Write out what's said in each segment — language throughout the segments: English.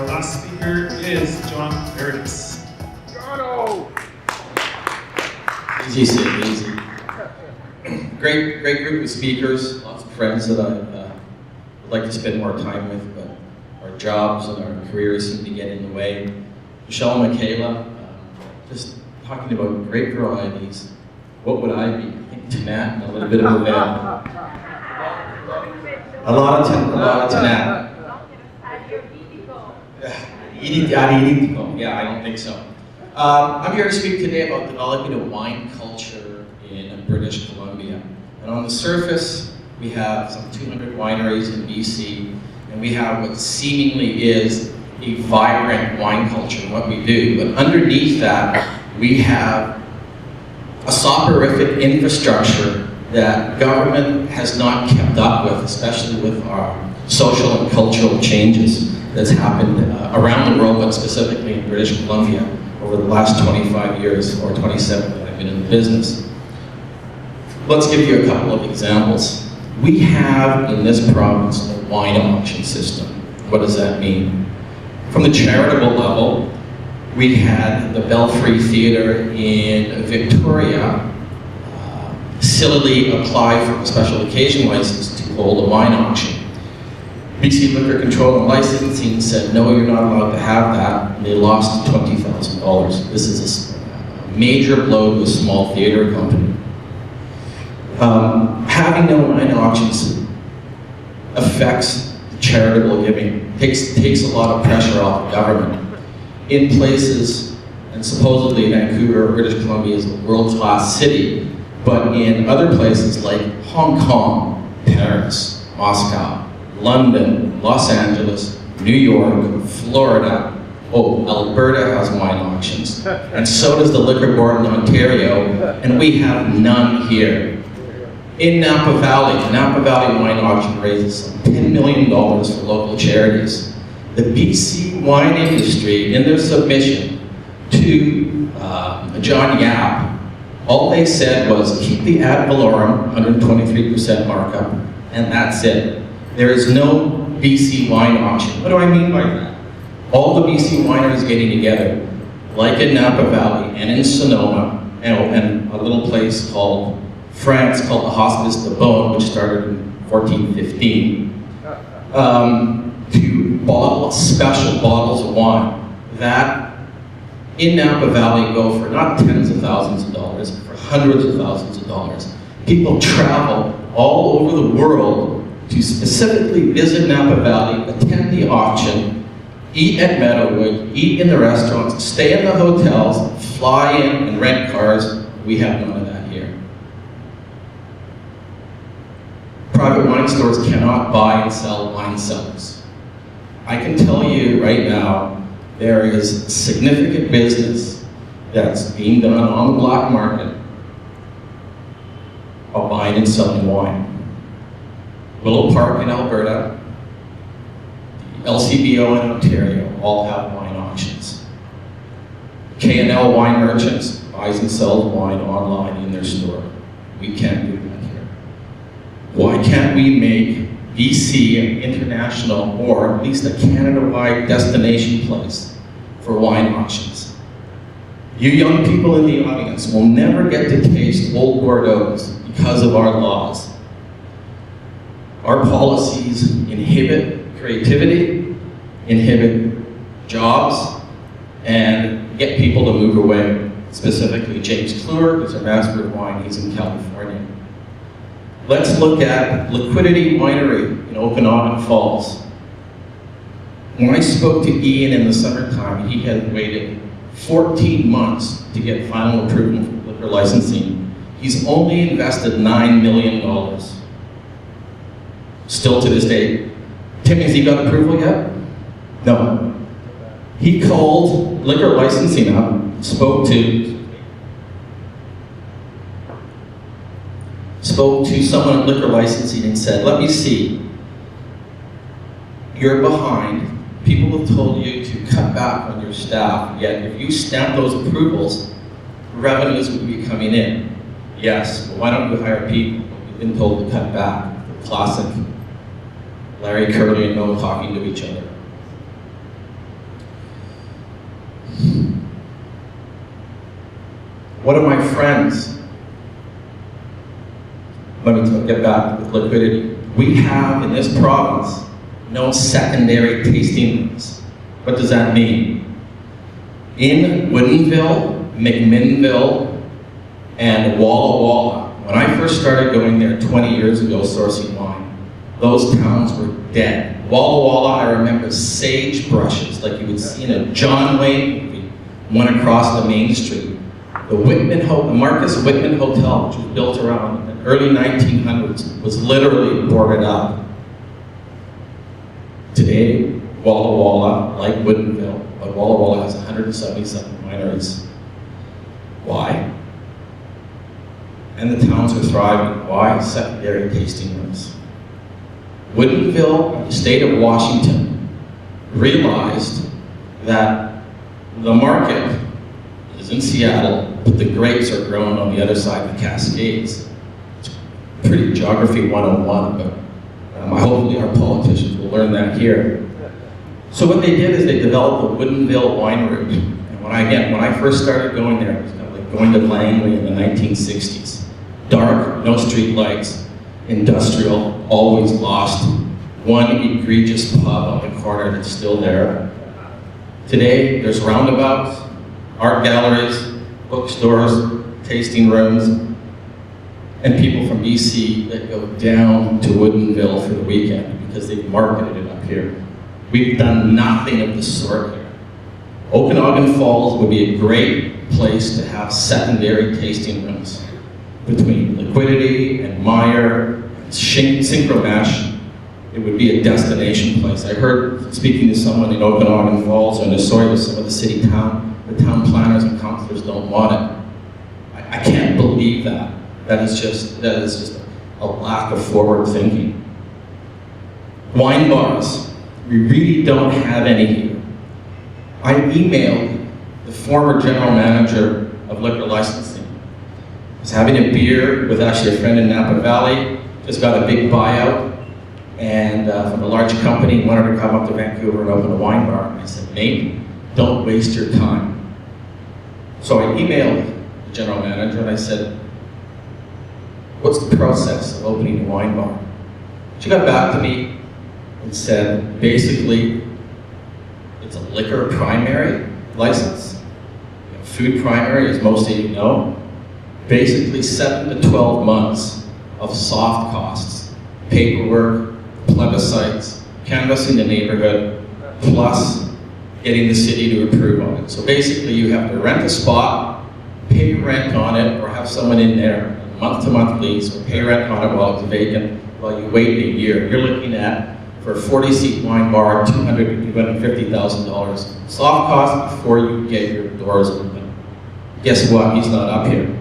last speaker is John Clerides. Easy, Sid, easy. Great group of speakers, lots of friends that I would like to spend more time with, but our jobs and our careers seem to get in the way. Michelle and Michaela, just talking about great varieties. What would I be? I think Tanat and a little bit of a veil. A lot of Tanat. Yeah, I don't think so. I'm here to speak today about developing a wine culture in British Columbia. And on the surface, we have some 200 wineries in BC, and we have what seemingly is a vibrant wine culture in what we do. But underneath that, we have a soporific infrastructure that government has not kept up with, especially with our social and cultural changes that's happened around the world, but specifically in British Columbia over the last 25 years, or 27 that I've been in the business. Let's give you a couple of examples. We have in this province a wine auction system. What does that mean? From the charitable level, we had the Belfry Theatre in Victoria sillily apply for a special occasion license to hold a wine auction. BC Liquor Control and Licensing said, no, you're not allowed to have that, and they lost $20,000. This is a major blow to a small theater company. Having no wine auctions affects charitable giving, takes a lot of pressure off the government. In places, and supposedly Vancouver, British Columbia is a world-class city, but in other places like Hong Kong, Paris, Moscow, London, Los Angeles, New York, Florida, Alberta has wine auctions, and so does the Liquor Board in Ontario, and we have none here. In Napa Valley, the Napa Valley Wine Auction raises some $10 million for local charities. The BC wine industry, in their submission to John Yap, all they said was keep the ad valorem, 123% markup, and that's it. There is no BC wine auction. What do I mean by that? All the BC wineries getting together, like in Napa Valley and in Sonoma, and a little place called France called the Hospice de Beaune, which started in 1415, to bottle special bottles of wine that in Napa Valley go for not tens of thousands of dollars, but for hundreds of thousands of dollars. People travel all over the world to specifically visit Napa Valley, attend the auction, eat at Meadowwood, eat in the restaurants, stay in the hotels, fly in and rent cars. We have none of that here. Private wine stores cannot buy and sell wine cellars. I can tell you right now, there is significant business that's being done on the black market of buying and selling wine. Willow Park in Alberta, the LCBO in Ontario all have wine auctions. K&L Wine Merchants buys and sells wine online in their store. We can't do that here. Why can't we make BC an international, or at least a Canada-wide destination place for wine auctions? You young people in the audience will never get to taste old Bordeaux's because of our laws. Our policies inhibit creativity, inhibit jobs, and get people to move away. Specifically, James Kluwer, who's a master of wine, he's in California. Let's look at Liquidity Winery in Okanagan Falls. When I spoke to Ian in the summertime, he had waited 14 months to get final approval for liquor licensing. He's only invested $9 million. Still to this day. Tim, has he got approval yet? No. He called liquor licensing up, spoke to someone at liquor licensing and said, let me see, you're behind. People have told you to cut back on your staff, yet if you stamp those approvals, revenues would be coming in. Yes, well, why don't you hire people? You've been told to cut back. Classic Larry Curly and Noel talking to each other. One of my friends, let me get back with liquidity. We have in this province no secondary tasting rooms. What does that mean? In Woodinville, McMinnville, and Walla Walla, when I first started going there 20 years ago sourcing wine, those towns were dead. Walla Walla, I remember sage brushes like you would see in a John Wayne movie, went across the main street. The Marquis Wine Hotel, which was built around the early 1900s, was literally boarded up. Today, Walla Walla, like Woodinville, but Walla Walla has 177 wineries. Why? And the towns are thriving. Why? Secondary tasting rooms. Woodinville, the state of Washington, realized that the market is in Seattle, but the grapes are grown on the other side of the Cascades. It's pretty geography 101, but hopefully our politicians will learn that here. So what they did is they developed the Woodinville wine route. And when I first started going there, it was kind of like going to Langley in the 1960s. Dark, no street lights, industrial, always lost. One egregious pub on the corner that's still there. Today, there's roundabouts, art galleries, bookstores, tasting rooms, and people from BC that go down to Woodinville for the weekend because they've marketed it up here. We've done nothing of the sort here. Okanagan Falls would be a great place to have secondary tasting rooms between Liquidity and Meyer and Synchromesh. It would be a destination place. I heard, speaking to someone in Okanagan Falls, and sorry with some of the town planners and councilors don't want it. I can't believe that. That is just a lack of forward thinking. Wine bars. We really don't have any here. I emailed the former general manager of liquor licensing. I was having a beer with actually a friend in Napa Valley, just got a big buyout, and from a large company, wanted to come up to Vancouver and open a wine bar. And I said, mate, don't waste your time. So I emailed the general manager and I said, what's the process of opening a wine bar? She got back to me and said, basically, it's a liquor primary license, food primary, as most of you know. Basically 7 to 12 months of soft costs, paperwork, plebiscites, canvassing the neighborhood, plus getting the city to approve on it. So basically you have to rent a spot, pay rent on it, or have someone in there, a month-to-month lease, or pay rent on it while it's vacant, while you wait a year. You're looking at, for a 40-seat wine bar, $200,000 to $250,000 soft cost before you get your doors open. Guess what? He's not up here.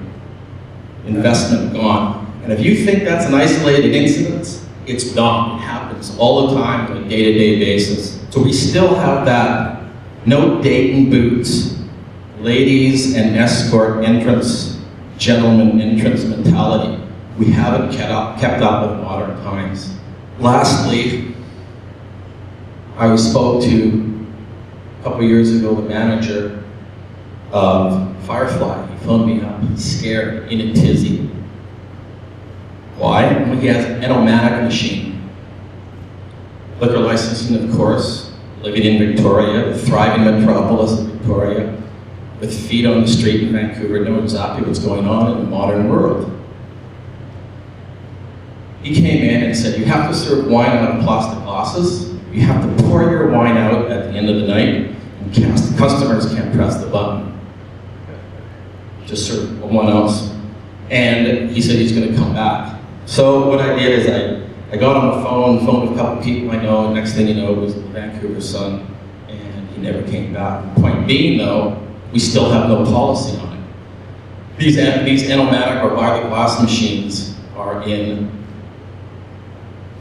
Investment gone. And if you think that's an isolated incident, it's not. It happens all the time on a day-to-day basis. So we still have that no Dayton boots, ladies and escort entrance, gentlemen entrance mentality. We haven't kept up with modern times. Lastly, I spoke to, a couple years ago, the manager of Firefly. He phoned me up, he's scared, in a tizzy. Why? Well, he has an Enomatic machine. Liquor licensing, of course, living in Victoria, the thriving metropolis of Victoria, with feet on the street in Vancouver, know exactly what's going on in the modern world. He came in and said, you have to serve wine out of plastic glasses, you have to pour your wine out at the end of the night, and customers can't press the button. Just serve 1 ounce. And he said he's going to come back. So what I did is I got on the phone with a couple people I know, and next thing you know, it was the Vancouver Sun, and he never came back. The point being, though, we still have no policy on it. These Enomatic or by-the-glass machines are in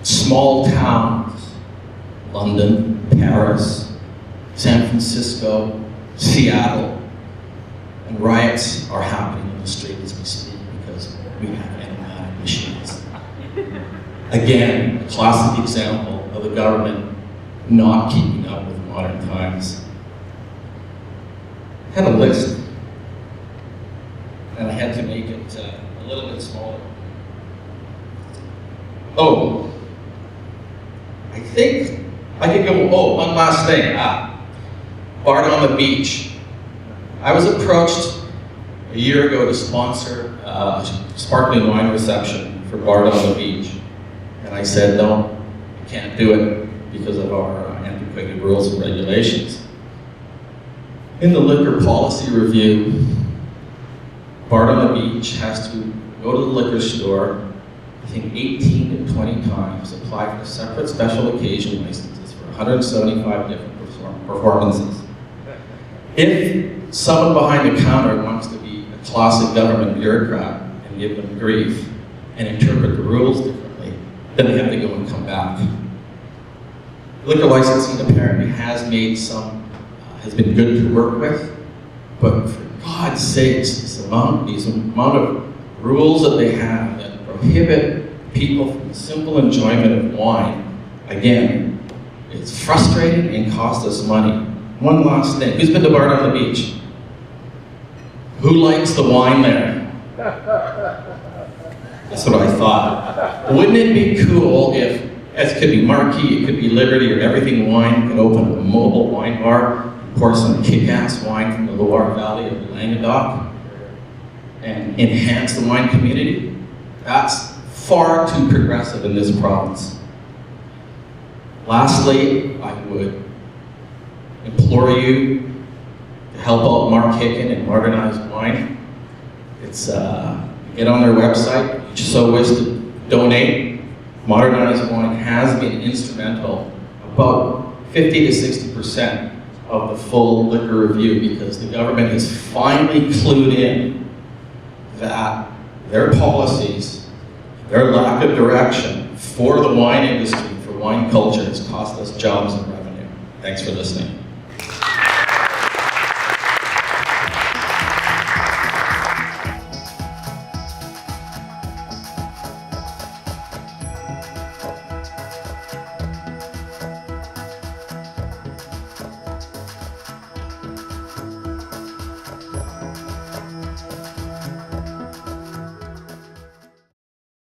small towns, London, Paris, San Francisco, Seattle, and riots are happening in the street as we speak because we have Enomatic machines. Again, a classic example of the government not keeping up with modern times. I had a list, and had to make it a little bit smaller. Oh, I think I could go, one last thing. Bard on the Beach. I was approached a year ago to sponsor a sparkling wine reception for Bard on the Beach. And I said, no, I can't do it because of our antiquated rules and regulations. In the liquor policy review, Bard on the Beach has to go to the liquor store, I think 18 to 20 times, apply for separate special occasion licenses for 175 different performances. If someone behind the counter wants to be a classic government bureaucrat and give them grief and interpret the rules differently, then they have to go and come back. Liquor licensing apparently has been good to work with, but for God's sakes, this amount of rules that they have that prohibit people from the simple enjoyment of wine, again, it's frustrating and costs us money. One last thing, who's been to Bard on the Beach? Who likes the wine there? That's what I thought. Wouldn't it be cool if, as could be Marquis, it could be Liberty, or Everything Wine could open a mobile wine bar, pour some kick-ass wine from the Loire Valley of Languedoc, and enhance the wine community? That's far too progressive in this province. Lastly, I would implore you to help out Mark Hicken and Modernized Wine. It's get on their website, if you so wish to donate. Modernized Wine has been instrumental, about 50 to 60% of the full liquor review, because the government has finally clued in that their policies, their lack of direction for the wine industry, for wine culture, has cost us jobs and revenue. Thanks for listening.